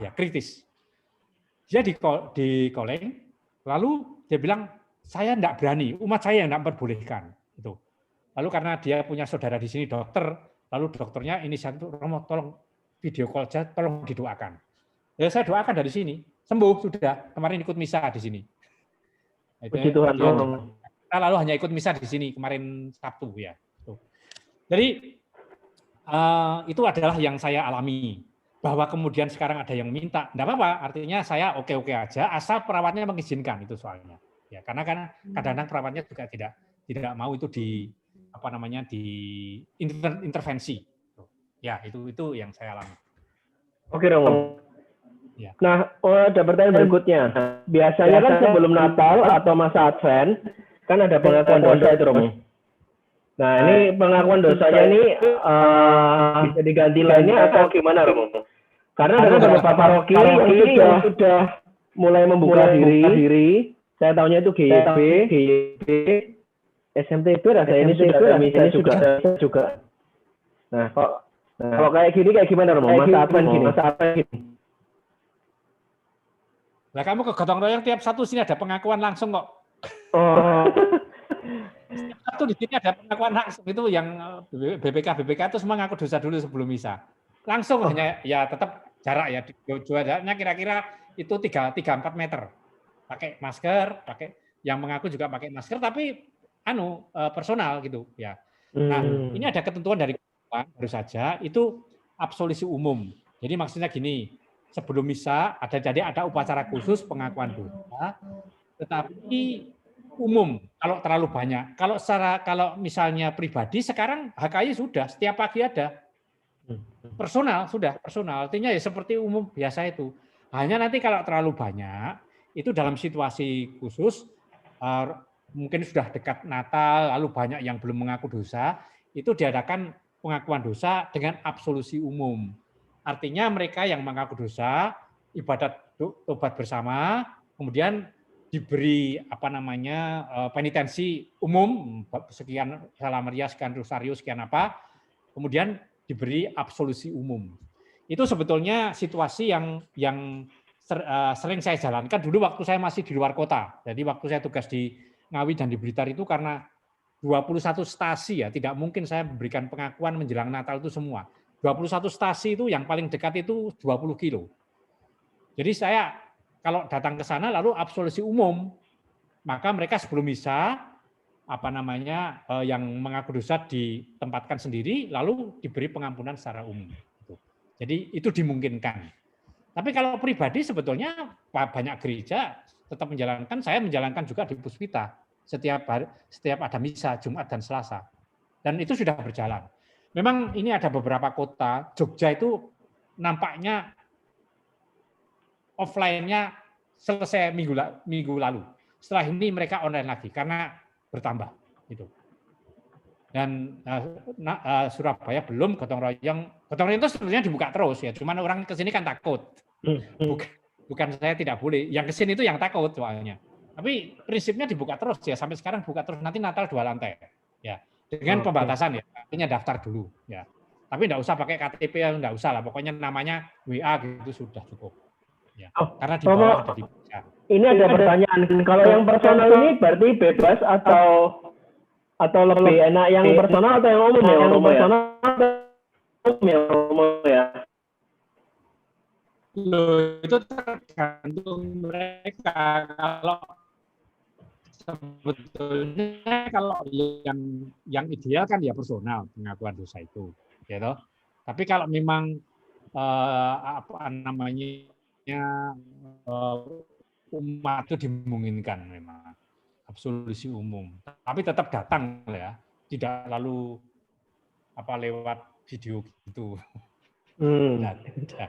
ya kritis. Dia dikoleng, lalu dia bilang, saya enggak berani, umat saya yang enggak memperbolehkan. Itu. Lalu karena dia punya saudara di sini dokter, lalu dokternya inisiatif, Romo tolong video call aja, tolong didoakan. Ya saya doakan dari sini, sembuh sudah. Kemarin ikut misa di sini. Puji Tuhan. Kita lalu hanya ikut misa di sini kemarin Sabtu ya. Jadi itu adalah yang saya alami. Bahwa kemudian sekarang ada yang minta, enggak apa-apa, artinya saya oke-oke aja, asal perawatnya mengizinkan itu soalnya. Ya, karena kan kadang-kadang perawatnya juga tidak mau itu di intervensi. Ya, itu yang saya alami. Oke, Romo. Ya. Nah, ada pertanyaan berikutnya. Biasanya kan sebelum Natal atau masa Advent kan ada pengakuan dosa itu, Romo. Nah, ini pengakuan dosanya ini bisa diganti lainnya atau gimana, Romo? Karena ada beberapa paroki yang sudah mulai membuka diri. Saya tahunya itu GYB, SMTB rasanya ini sudah ada misa juga. Nah, kalau kayak gini kayak gimana, Romo? Masa Advent gini. Lah kamu ke gotong royong tiap satu sini ada pengakuan langsung kok. Oh. Setiap satu di sini ada pengakuan langsung, itu yang BPK itu semua ngaku dosa dulu sebelum misa. Langsung hanya ya tetap jarak ya, jaraknya kira-kira itu 3-4 meter. Pakai masker, yang mengaku juga pakai masker, tapi personal gitu ya. Nah, ini ada ketentuan dari baru saja itu absolusi umum. Jadi maksudnya gini, sebelum misa ada upacara khusus pengakuan dosa, tetapi umum kalau terlalu banyak. Kalau misalnya pribadi sekarang HKI sudah setiap pagi ada. Personal, artinya ya seperti umum biasa itu. Hanya nanti kalau terlalu banyak, itu dalam situasi khusus, mungkin sudah dekat Natal, lalu banyak yang belum mengaku dosa, itu diadakan pengakuan dosa dengan absolusi umum. Artinya mereka yang mengaku dosa, ibadat tobat bersama, kemudian diberi penitensi umum, sekian Salam Maria, sekian Rosario, sekian apa, kemudian diberi absolusi umum. Itu sebetulnya situasi yang sering saya jalankan dulu waktu saya masih di luar kota. Jadi waktu saya tugas di Ngawi dan di Blitar itu karena 21 stasi ya, tidak mungkin saya memberikan pengakuan menjelang Natal itu semua. 21 stasi itu yang paling dekat itu 20 kilo. Jadi saya kalau datang ke sana lalu absolusi umum, maka mereka sebelum misa yang mengaku dosa ditempatkan sendiri, lalu diberi pengampunan secara umum. Jadi itu dimungkinkan. Tapi kalau pribadi sebetulnya banyak gereja tetap menjalankan, saya menjalankan juga di Puspita setiap ada misa Jumat dan Selasa. Dan itu sudah berjalan. Memang ini ada beberapa kota, Jogja itu nampaknya offline-nya selesai minggu lalu. Setelah ini mereka online lagi karena bertambah gitu. Dan Surabaya belum gotong royong itu sebenarnya dibuka terus ya, cuman orang kesini kan takut. Bukan saya tidak boleh, yang kesini itu yang takut soalnya. Tapi prinsipnya dibuka terus ya, sampai sekarang buka terus, nanti Natal 2 lantai ya, dengan pembatasan ya, artinya daftar dulu ya. Tapi enggak usah pakai KTP, enggak usah lah, pokoknya namanya WA gitu sudah cukup. Ya. Karena di bawah ada di bisa. Ini ada pertanyaan, kalau yang personal ini berarti bebas atau lebih enak yang personal atau yang umum ya? Yang personal ya. Loh, itu tergantung mereka. Kalau sebetulnya kalau yang ideal kan ya personal pengakuan dosa itu, gitu. Tapi kalau memang umat itu dimungkinkan memang absolusi umum, tapi tetap datang ya, tidak lalu lewat video gitu.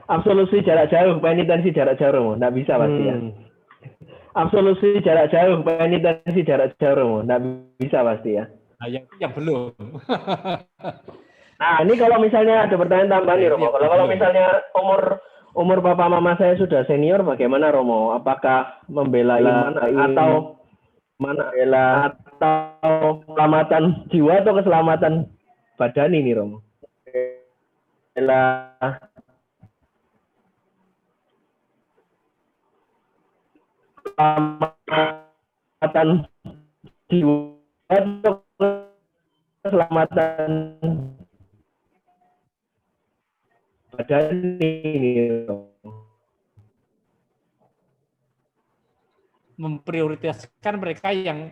Absolusi jarak jauh, penitensi jarak jauh, nggak bisa pasti ya. Absolusi jarak jauh, penitensi jarak jauh, nggak bisa pasti ya. Nah, yang belum. Nah, ini kalau misalnya ada pertanyaan tambahan nih, Romo. Kalau misalnya umur papa mama saya sudah senior, bagaimana, Romo? Apakah membela iman atau keselamatan jiwa atau keselamatan badan ini, Romo? keselamatan jiwa atau keselamatan badan ini. Memprioritaskan mereka yang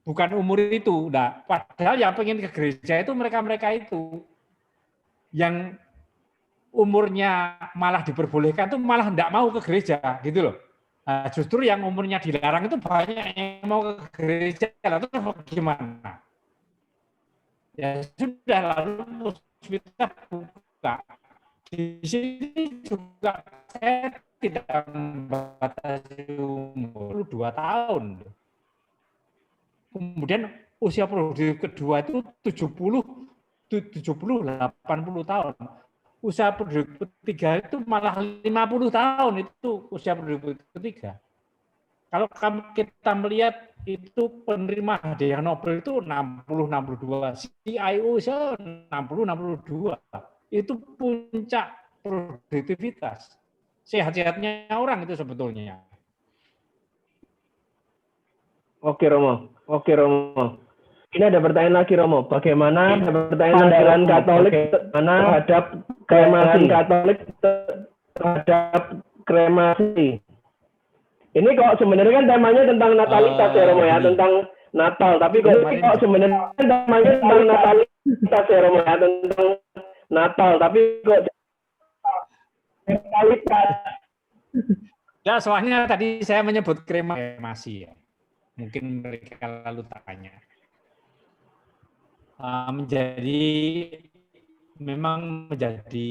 bukan umur itu. Nah, padahal yang pengen ke gereja itu mereka-mereka itu. Yang umurnya malah diperbolehkan tuh malah enggak mau ke gereja, gitu loh. Nah, justru yang umurnya dilarang itu banyak yang mau ke gereja. Lalu gimana? Ya sudah, lalu kita buka. Di sini juga saya tidak membatasi umur 2 tahun. Kemudian usia produktif kedua itu 70, 80 tahun. Usia produktif ketiga itu malah 50 tahun, itu usia produktif ketiga. Kalau kita melihat itu penerima hadiah Nobel itu 60-62, CIO 60-62. Itu puncak produktivitas. Sehat-sehatnya orang itu sebetulnya. Oke Romo. Ini ada pertanyaan lagi Romo. Bagaimana pandangan Katolik terhadap kremasi? Ini kok sebenarnya kan temanya tentang Natalitas ya Romo ya, tentang Natal. Tapi kok sebenarnya temanya tentang Natalitas ya Romo ya, tentang Natal. Tapi kok Natalitas. Ya, soalnya tadi saya menyebut kremasi ya. Mungkin mereka lalu tanya. Memang menjadi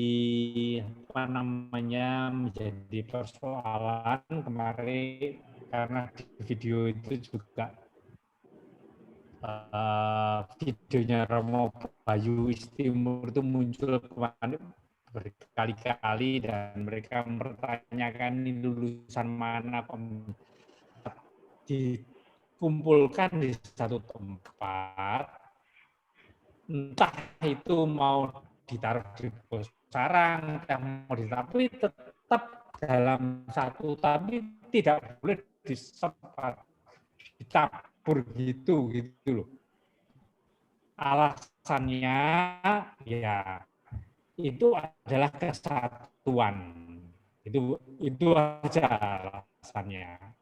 menjadi persoalan kemarin karena di video itu juga videonya Romo Bayu Istimur itu muncul kemarin berkali-kali dan mereka mempertanyakan ini lulusan mana dikumpulkan di satu tempat, entah itu mau ditaruh di sarang, entah mau tapi tetap dalam satu, tapi tidak boleh disebar, ditabur gitu loh. Alasannya ya itu adalah kesatuan. Itu aja alasannya.